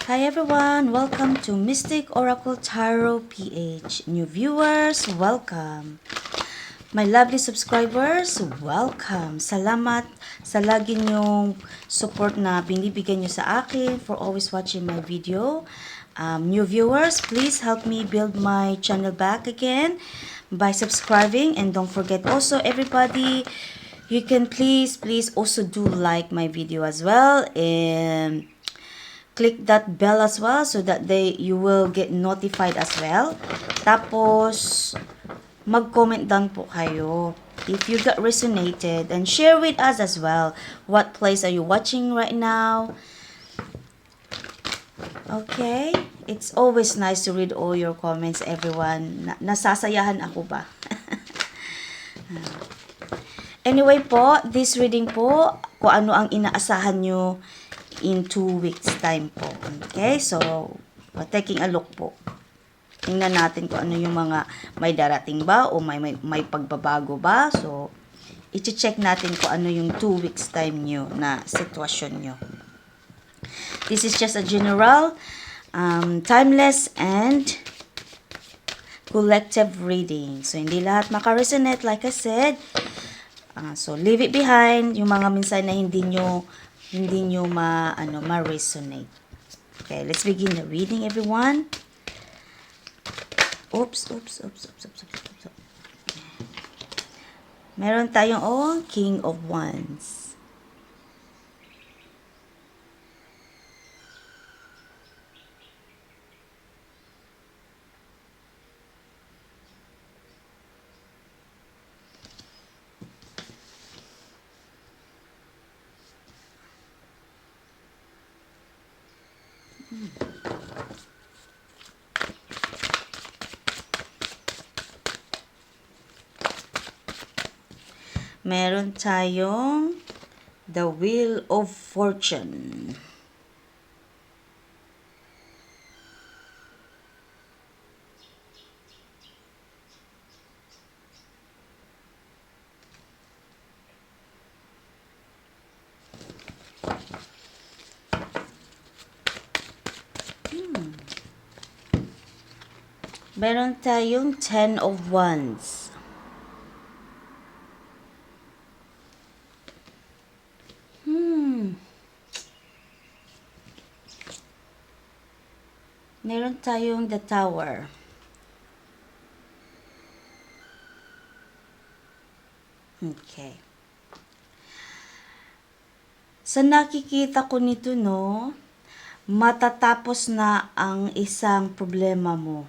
Hi everyone! Welcome to Mystic Oracle Tarot PH. New viewers, welcome. My lovely subscribers, welcome. Salamat sa lagi niyong support na binibigyan niyo sa akin for always watching my video. New viewers, please help me build my channel back again by subscribing, and don't forget also everybody, you can please also do like my video as well, and click that bell as well so that you will get notified as well. Tapos mag-comment down po kayo if you got resonated, and share with us as well. What place are you watching right now? Okay? It's always nice to read all your comments, everyone. Nasasayahan ako ba? Anyway po, this reading po, kung ano ang inaasahan nyo in 2 weeks time po. Okay? So, taking a look po. Tingnan natin kung ano yung mga may darating ba o may pagbabago ba. So, i-check natin kung ano yung 2 weeks time nyo na sitwasyon nyo. This is just a general, timeless, and collective reading. So, hindi lahat makaresonate like I said. So, leave it behind yung mga minsan na hindi nyo ma-resonate. Okay, let's begin the reading, everyone. Oops. Meron tayong King of Wands. Meron tayong The Wheel of Fortune. Meron tayong Ten of Wands. Meron tayong The Tower. Okay. Sa nakikita ko nito, matatapos na ang isang problema mo.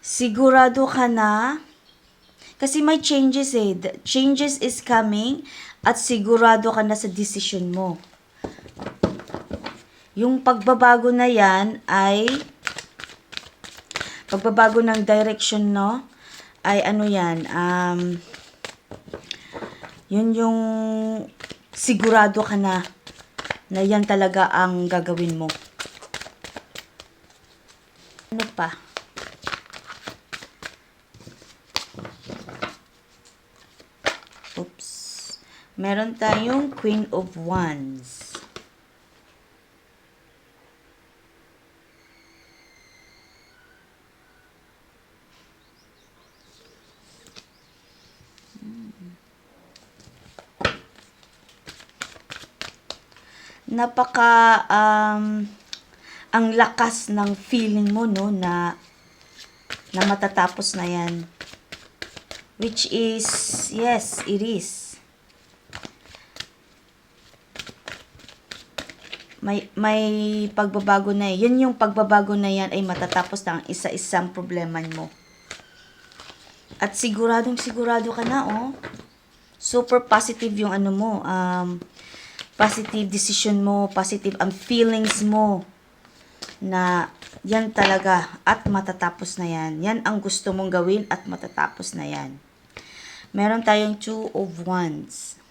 Sigurado ka na, kasi may changes The changes is coming, at sigurado ka na sa decision mo. Yung pagbabago na yan ay pagbabago ng direction, ay yun yung sigurado ka na yan talaga ang gagawin mo. Ano pa? Oops. Meron tayong Queen of Wands. Ang lakas ng feeling mo, na matatapos na yan. Which is, yes, it is. May pagbabago na yan. Yun yung pagbabago na yan ay matatapos na ang isa-isang problema mo. At sigurado ka na, super positive yung positive decision mo, positive ang feelings mo, na yan talaga at matatapos na yan. Yan ang gusto mong gawin at matatapos na yan. Meron tayong Two of Wands.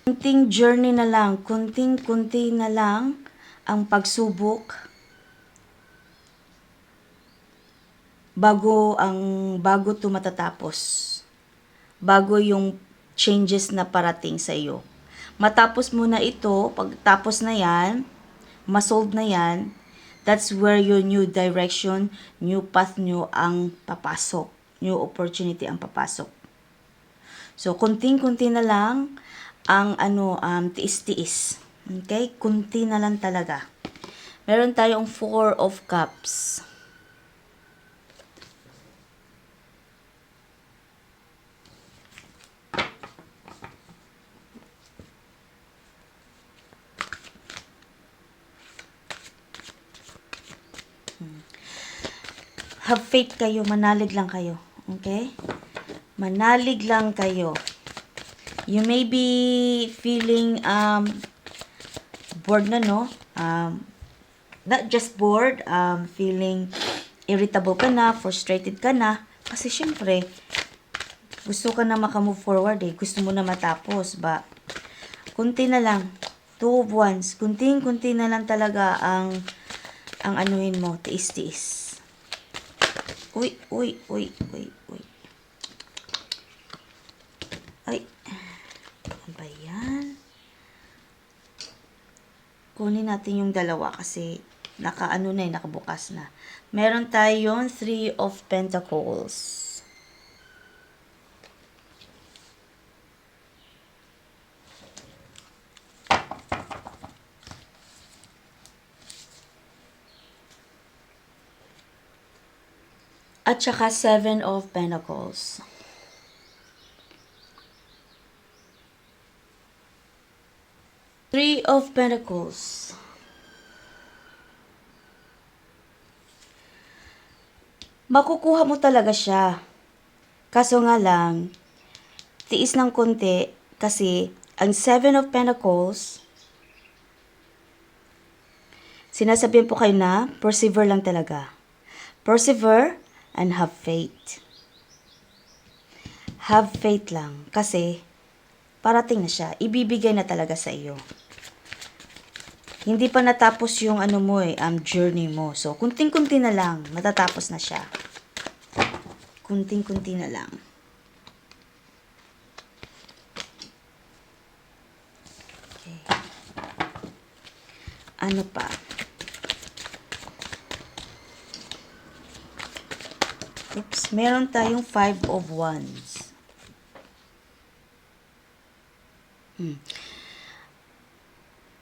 Kunting journey na lang, kunting-kunti na lang ang pagsubok bago 'to matatapos. Bago yung changes na parating sa iyo. Matapos mo na ito, pagtapos na 'yan, ma-solve na 'yan, that's where your new direction, new path nyo ang papasok. New opportunity ang papasok. So, kunting-kunti na lang ang tiis-tiis. Okay? Kunti na lang talaga. Meron tayong 4 of Cups. Have faith kayo, manalig lang kayo. Okay? Manalig lang kayo. You may be feeling bored na, no? Not just bored, feeling irritable ka na, frustrated ka na. Kasi syempre, gusto ka na makamove forward eh. Gusto mo na matapos ba? Kunti na lang. 2 of Wands. Kunting-kunti na lang talaga ang anuhin mo. Tiis-tiis. Uy. Ay. Ano ba yan? Kunin natin yung dalawa kasi nakabukas na. Meron tayong 3 of Pentacles. At saka 7 of Pentacles. Three of Pentacles. Makukuha mo talaga siya. Kaso nga lang, tiis ng konti kasi ang 7 of Pentacles, sinasabihan po kayo na persevere lang talaga. Persevere and have faith. Have faith lang kasi parating na siya. Ibibigay na talaga sa iyo. Hindi pa natapos yung journey mo. So, kunting-kunti na lang, matatapos na siya. Kunting-kunti na lang. Okay. Ano pa? Oops, meron tayong 5 of Wands.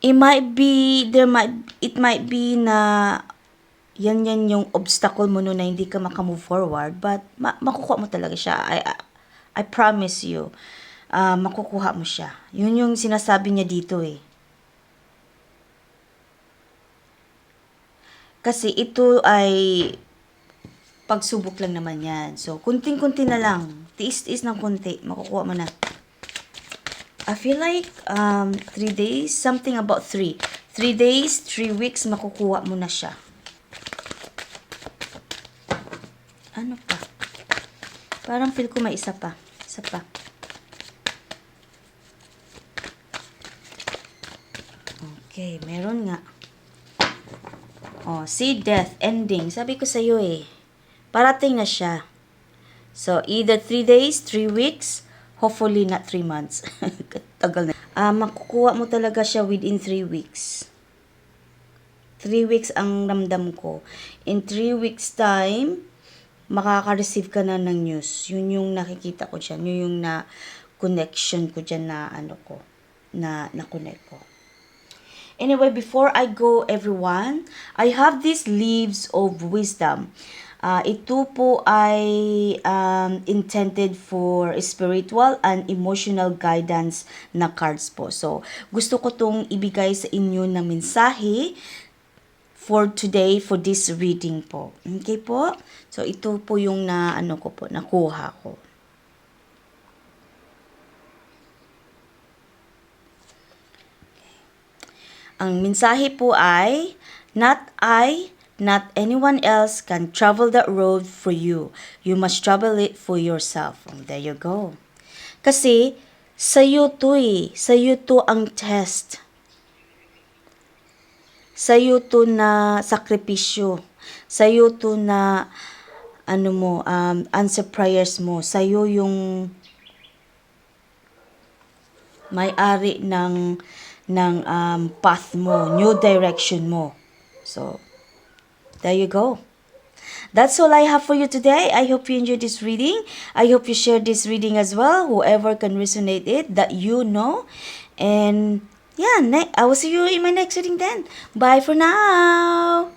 It might be na yan yung obstacle mo no na hindi ka makamove forward, but makukuha mo talaga siya. I promise you, makukuha mo siya. Yun yung sinasabi niya dito eh. Kasi ito ay pagsubok lang naman yan. So, kunting-kunti na lang. Tiis-tiis ng kunti. Makukuha mo na. I feel like 3 days, something about 3. 3 days, 3 weeks, makukuha mo na siya. Ano pa? Parang feel ko may isa pa. Isa pa. Okay, meron nga. See, death, ending. Sabi ko sa'yo eh. Parating na siya. So, either 3 days, 3 weeks, hopefully not 3 months. Tagal na. Makukuha mo talaga siya within 3 weeks. 3 weeks ang ramdam ko. In 3 weeks time, makaka-receive ka na ng news. Yun yung nakikita ko dyan. Yun yung connection ko dyan na na-connect ko. Anyway, before I go everyone, I have these leaves of wisdom. Ito po ay intended for spiritual and emotional guidance na cards po. So, gusto ko tong ibigay sa inyo na mensahe for today, for this reading po. Okay po? So, ito po yung nakuha ko. Ang mensahe po ay, not anyone else can travel that road for you. You must travel it for yourself. And there you go. Kasi, sa'yo to eh. Sa'yo to ang test. Sa'yo to na sakripisyo. Sa'yo to na ano mo, answer prayers mo. Sa'yo yung may-ari ng path mo, new direction mo. So, there you go. That's all I have for you today. I hope you enjoyed this reading. I hope you share this reading as well, whoever can resonate it, that you know. And yeah, I will see you in my next reading then. Bye for now.